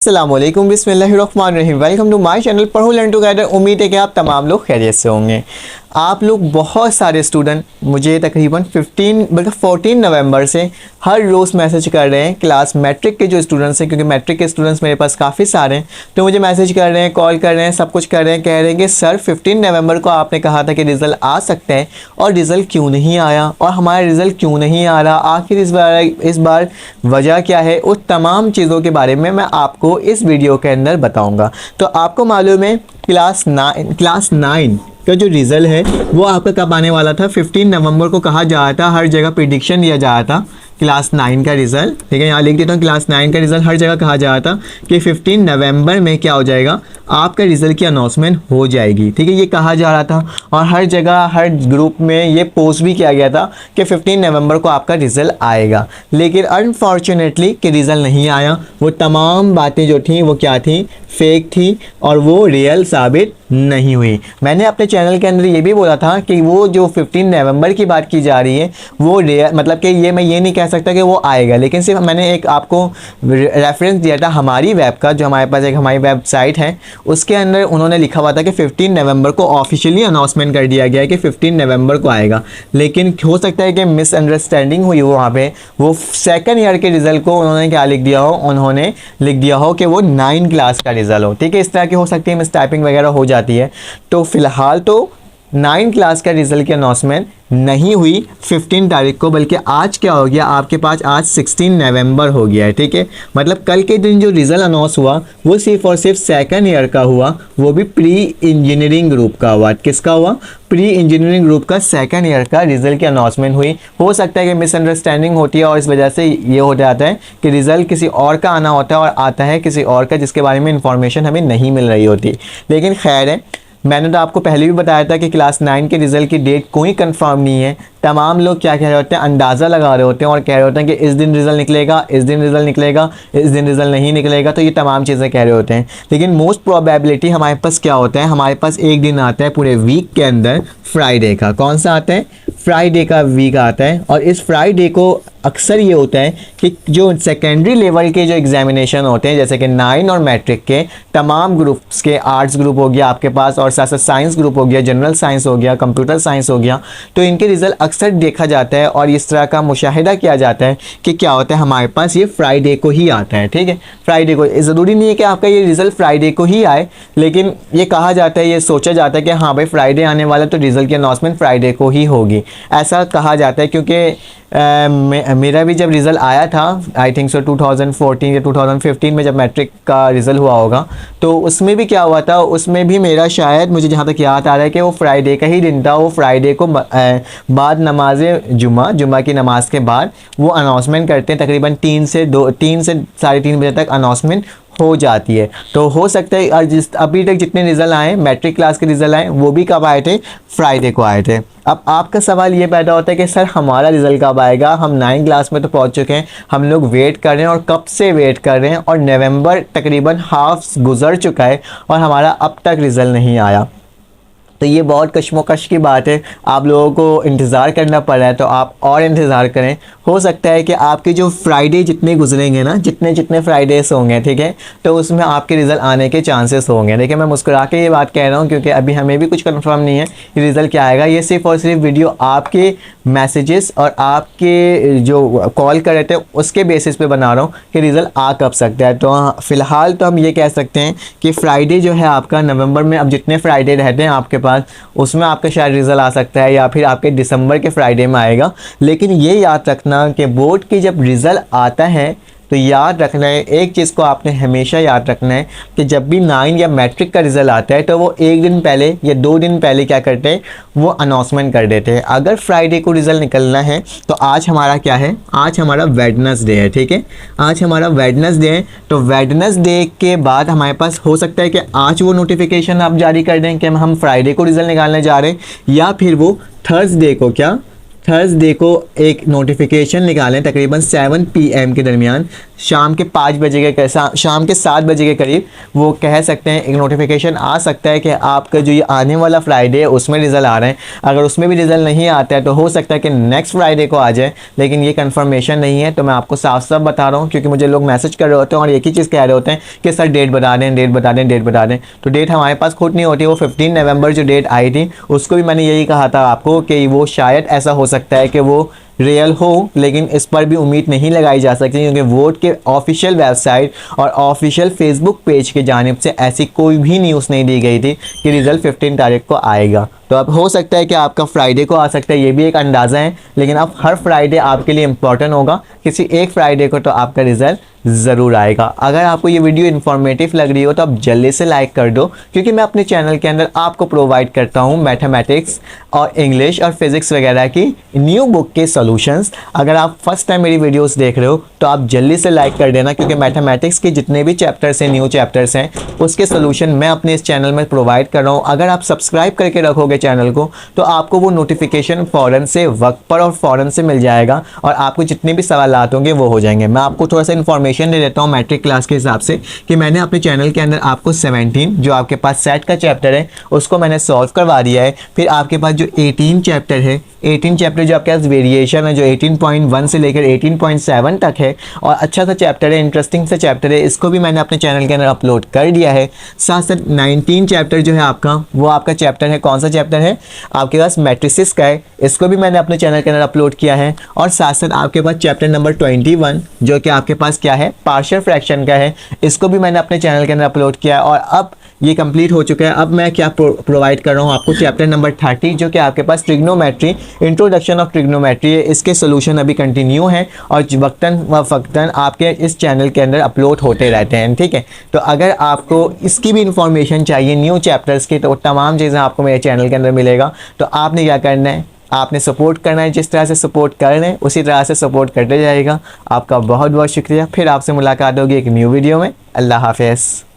अस्सलामुअलैकुम बिस्मिल्लाहिर्रहमानिर्रहीम। Welcome to my channel पढ़ो लर्न टुगेदर। उम्मीद है कि आप तमाम लोग खैरियत से होंगे। आप लोग बहुत सारे स्टूडेंट मुझे तकरीबन 14 नवंबर से हर रोज़ मैसेज कर रहे हैं। क्लास मैट्रिक के जो स्टूडेंट्स हैं, क्योंकि मैट्रिक के स्टूडेंट्स मेरे पास काफ़ी सारे हैं, तो मुझे मैसेज कर रहे हैं, कॉल कर रहे हैं, सब कुछ कर रहे हैं। कह रहे हैं कि सर 15 नवंबर को आपने कहा था कि रिज़ल्ट आ सकते हैं और रिज़ल्ट क्यों नहीं आया, और हमारा रिज़ल्ट क्यों नहीं आ रहा, आखिर इस बार वजह क्या है। उस तमाम चीज़ों के बारे में मैं आपको इस वीडियो के अंदर बताऊंगा। तो आपको मालूम है क्लास 9 का जो रिज़ल्ट है वो आपका कब आने वाला था। 15 नवंबर को कहा जा रहा था, हर जगह प्रिडिक्शन दिया जा रहा था क्लास 9 का रिज़ल्ट। ठीक है, यहाँ लिख देता हूँ, क्लास 9 का रिज़ल्ट हर जगह कहा जा रहा था कि 15 नवंबर में क्या हो जाएगा, आपका रिज़ल्ट की अनाउंसमेंट हो जाएगी। ठीक है, ये कहा जा रहा था और हर जगह हर ग्रुप में ये पोस्ट भी किया गया था कि 15 नवंबर को आपका रिज़ल्ट आएगा। लेकिन अनफॉर्चुनेटली कि रिज़ल्ट नहीं आया। वो तमाम बातें जो थी वो क्या थी, फेक थी और वो रियल साबित नहीं हुई। मैंने अपने चैनल के अंदर ये भी बोला था कि वो जो 15 नवंबर की बात की जा रही है वो रियल, मतलब कि ये मैं ये नहीं कह सकता कि वो आएगा, लेकिन सिर्फ मैंने एक आपको रेफरेंस दिया था हमारी वेब का, जो हमारे पास एक हमारी वेबसाइट है, उसके अंदर उन्होंने लिखा हुआ था कि 15 नवंबर को ऑफिशियली अनाउंसमेंट कर दिया गया है कि 15 नवंबर को आएगा। लेकिन हो सकता है कि मिसअंडरस्टैंडिंग हुई हो वहाँ पे। वो सेकंड ईयर के रिज़ल्ट को उन्होंने क्या लिख दिया हो, उन्होंने लिख दिया हो कि वो 9 क्लास का रिज़ल्ट हो। ठीक है, इस तरह की हो सकती है मिस टाइपिंग वगैरह हो जाती है। तो फिलहाल तो 9 क्लास का रिज़ल्ट की अनाउंसमेंट नहीं हुई 15 तारीख को, बल्कि आज क्या हो गया आपके पास, आज 16 नवंबर हो गया है। ठीक है, मतलब कल के दिन जो रिज़ल्ट अनाउंस हुआ वो सिर्फ और सिर्फ सेकंड ईयर का हुआ, वो भी प्री इंजीनियरिंग ग्रुप का हुआ। किसका हुआ? प्री इंजीनियरिंग ग्रुप का सेकंड ईयर का रिज़ल्ट की अनाउंसमेंट हुई। हो सकता है कि मिसअंडरस्टैंडिंग होती है और इस वजह से ये हो जाता है कि रिज़ल्ट किसी और का आना होता है और आता है किसी और का, जिसके बारे में इंफॉर्मेशन हमें नहीं मिल रही होती। लेकिन खैर है, मैंने तो आपको पहले भी बताया था कि क्लास 9 के रिज़ल्ट की डेट कोई कंफर्म नहीं है। तमाम लोग क्या कह रहे होते हैं, अंदाज़ा लगा रहे होते हैं और कह रहे होते हैं कि इस दिन रिज़ल्ट निकलेगा, इस दिन रिज़ल्ट निकलेगा, इस दिन रिज़ल्ट नहीं निकलेगा। तो ये तमाम चीज़ें कह रहे होते हैं, लेकिन मोस्ट प्रोबेबिलिटी हमारे पास क्या होता है, हमारे पास एक दिन आता है पूरे वीक के अंदर, फ्राइडे का। कौन सा आता है? फ्राइडे का वीक आता है। और इस फ्राइडे को अक्सर ये होता है कि जो सेकेंडरी लेवल के जो एग्जामिनेशन होते हैं, जैसे कि 9 और मैट्रिक के तमाम ग्रुप्स के, आर्ट्स ग्रुप हो गया आपके पास और साथ साथ साइंस ग्रुप हो गया, जनरल साइंस हो गया, कंप्यूटर साइंस हो गया, तो इनके रिज़ल्ट अक्सर देखा जाता है और इस तरह का मुशाहिदा किया जाता है कि क्या होता है, हमारे पास ये फ्राइडे को ही आता है। ठीक है, फ्राइडे को, ज़रूरी नहीं है कि आपका ये रिज़ल्ट फ्राइडे को ही आए, लेकिन ये कहा जाता है, ये सोचा जाता है कि हाँ भाई फ्राइडे आने वाला, तो रिज़ल्ट की अनाउंसमेंट फ्राइडे को ही होगी, ऐसा कहा जाता है। क्योंकि मेरा भी जब रिज़ल्ट आया था, आई थिंक सो 2014 या 2015 में जब मैट्रिक का रिज़ल्ट हुआ होगा, तो उसमें भी क्या हुआ था, उसमें भी मेरा शायद, मुझे जहाँ तक याद आ रहा है कि वो फ्राइडे का ही दिन था। वो फ्राइडे को बाद नमाज जुमा की नमाज के बाद वो अनाउंसमेंट करते हैं, तकरीबन 3 से 3:30 बजे तक अनाउंसमेंट हो जाती है। तो हो सकता है अभी तक जितने रिज़ल्ट आए, मैट्रिक क्लास के रिज़ल्ट आए, वो भी कब आए थे? फ्राइडे को आए थे। अब आपका सवाल ये पैदा होता है कि सर हमारा रिज़ल्ट कब आएगा, हम 9 क्लास में तो पहुंच चुके हैं, हम लोग वेट कर रहे हैं और कब से वेट कर रहे हैं, और नवंबर तकरीबन हाफ गुजर चुका है और हमारा अब तक रिज़ल्ट नहीं आया। तो ये बहुत कश्मोकश की बात है, आप लोगों को इंतज़ार करना पड़ रहा है, तो आप और इंतज़ार करें। हो सकता है कि आपके जो फ्राइडे जितने गुजरेंगे ना, जितने फ्राइडेज होंगे, ठीक है, तो उसमें आपके रिज़ल्ट आने के चांसेस होंगे। देखिए, मैं मुस्कुरा के ये बात कह रहा हूँ क्योंकि अभी हमें भी कुछ कंफर्म नहीं है कि रिज़ल्ट क्या आएगा। ये सिर्फ और सिर्फ वीडियो आपके मैसेजेस और आपके जो कॉल कर रहे थे उसके बेसिस पे बना रहा हूँ कि रिज़ल्ट आ कब सकता है। तो फ़िलहाल तो हम ये कह सकते हैं कि फ्राइडे जो है आपका, नवंबर में अब जितने फ्राइडे रहते हैं आपके पास, उसमें आपका शायद रिज़ल्ट आ सकता है, या फिर आपके दिसंबर के फ्राइडे में आएगा। लेकिन ये याद रखना कि बोर्ड की जब रिज़ल्ट आता है तो याद रखना है, एक चीज़ को आपने हमेशा याद रखना है कि जब भी 9 या मैट्रिक का रिज़ल्ट आता है तो वो एक दिन पहले या 2 दिन पहले क्या करते हैं, वो अनाउंसमेंट कर देते हैं। अगर फ्राइडे को रिज़ल्ट निकलना है तो आज हमारा क्या है, आज हमारा वेडनेसडे है। ठीक है, आज हमारा वेडनेसडे है, तो वेडनेसडे के बाद हमारे पास हो सकता है कि आज वो नोटिफिकेशन आप जारी कर दें कि हम फ्राइडे को रिज़ल्ट निकालने जा रहे हैं, या फिर वो थर्सडे को, क्या थर्सडे को एक नोटिफिकेशन निकालें तकरीबन 7 PM के दरमियान, शाम के 5 बजे के शाम के 7 बजे के करीब वो कह सकते हैं, एक नोटिफिकेशन आ सकता है कि आपका जो ये आने वाला फ्राइडे है उसमें रिज़ल्ट आ रहे हैं। अगर उसमें भी रिज़ल्ट नहीं आता है तो हो सकता है कि नेक्स्ट फ्राइडे को आ जाए, लेकिन ये कंफर्मेशन नहीं है। तो मैं आपको साफ साफ बता रहा हूँ, क्योंकि मुझे लोग मैसेज कर रहे होते हैं और एक ही चीज़ कह रहे होते हैं कि सर डेट बता दें, डेट बता दें, डेट बता दें। तो डेट हमारे पास खुद नहीं होती। वो 15 नवंबर जो डेट आई थी उसको भी मैंने यही कहा था आपको कि वो शायद ऐसा हो सकता है कि वो रियल हो, लेकिन इस पर भी उम्मीद नहीं लगाई जा सकती, क्योंकि वोट के ऑफिशियल वेबसाइट और ऑफिशियल फेसबुक पेज की जानिब से ऐसी कोई भी न्यूज़ नहीं दी गई थी कि रिज़ल्ट 15 तारीख को आएगा। तो अब हो सकता है कि आपका फ्राइडे को आ सकता है, ये भी एक अंदाज़ा है, लेकिन अब हर फ्राइडे आपके लिए इंपॉर्टेंट होगा। किसी एक फ्राइडे को तो आपका रिज़ल्ट ज़रूर आएगा। अगर आपको ये वीडियो इन्फॉर्मेटिव लग रही हो तो आप जल्दी से लाइक कर दो, क्योंकि मैं अपने चैनल के अंदर आपको प्रोवाइड करता हूँ मैथमेटिक्स और इंग्लिश और फिज़िक्स वगैरह की न्यू बुक के सॉल्यूशंस। अगर आप फर्स्ट टाइम मेरी वीडियोस देख रहे हो तो आप जल्दी से लाइक कर देना, क्योंकि मैथमेटिक्स के जितने भी चैप्टर्स हैं, न्यू चैप्टर्स हैं, उसके सोल्यूशन मैं अपने इस चैनल में प्रोवाइड कर रहा हूँ। अगर आप सब्सक्राइब करके रखोगे चैनल को तो आपको वो नोटिफिकेशन फ़ौरन से वक्त पर और फ़ौरन से मिल जाएगा और आपको जितने भी सवालात होंगे वो हो जाएंगे। मैं आपको थोड़ा सा इन्फॉर्मेशन दे देता हूँ मैट्रिक क्लास के हिसाब से कि मैंने अपने चैनल के अंदर आपको 17 जो आपके पास सेट का चैप्टर है उसको मैंने सॉल्व करवा दिया है। फिर आपके पास जो 18 चैप्टर है, 18 चैप्टर जो आपके पास वेरिएशन है, जो 18.1 से लेकर 18.7 तक है और अच्छा सा चैप्टर है, इंटरेस्टिंग सा चैप्टर है, इसको भी मैंने अपने चैनल के अंदर अपलोड कर दिया है। साथ साथ 19 चैप्टर जो है आपका, वो आपका चैप्टर है, कौन सा चैप्टर है आपके पास, मैट्रिसेस का है, इसको भी मैंने अपने चैनल के अंदर अपलोड किया है। और साथ साथ आपके पास चैप्टर नंबर 21 जो कि आपके पास क्या है, पार्शियल फ्रैक्शन का है, इसको भी मैंने अपने चैनल के अंदर अपलोड किया है और अब ये कंप्लीट हो चुका है। अब मैं क्या प्रोवाइड कर रहा हूँ आपको, चैप्टर नंबर 30 जो कि आपके पास ट्रिग्नोमेट्री, इंट्रोडक्शन ऑफ ट्रिग्नोमेट्री है, इसके सोल्यूशन अभी कंटिन्यू है और वक्तन व फ़क्तन आपके इस चैनल के अंदर अपलोड होते रहते हैं। ठीक है, तो अगर आपको इसकी भी इंफॉर्मेशन चाहिए न्यू चैप्टर्स की, तो तमाम चीज़ें आपको मेरे चैनल के अंदर मिलेगा। तो आपने क्या करना है, आपने सपोर्ट करना है, जिस तरह से सपोर्ट कर रहे हैं उसी तरह से सपोर्ट करते जाएगा। आपका बहुत बहुत शुक्रिया। फिर आपसे मुलाकात होगी एक न्यू वीडियो में। अल्लाह हाफ़िज़।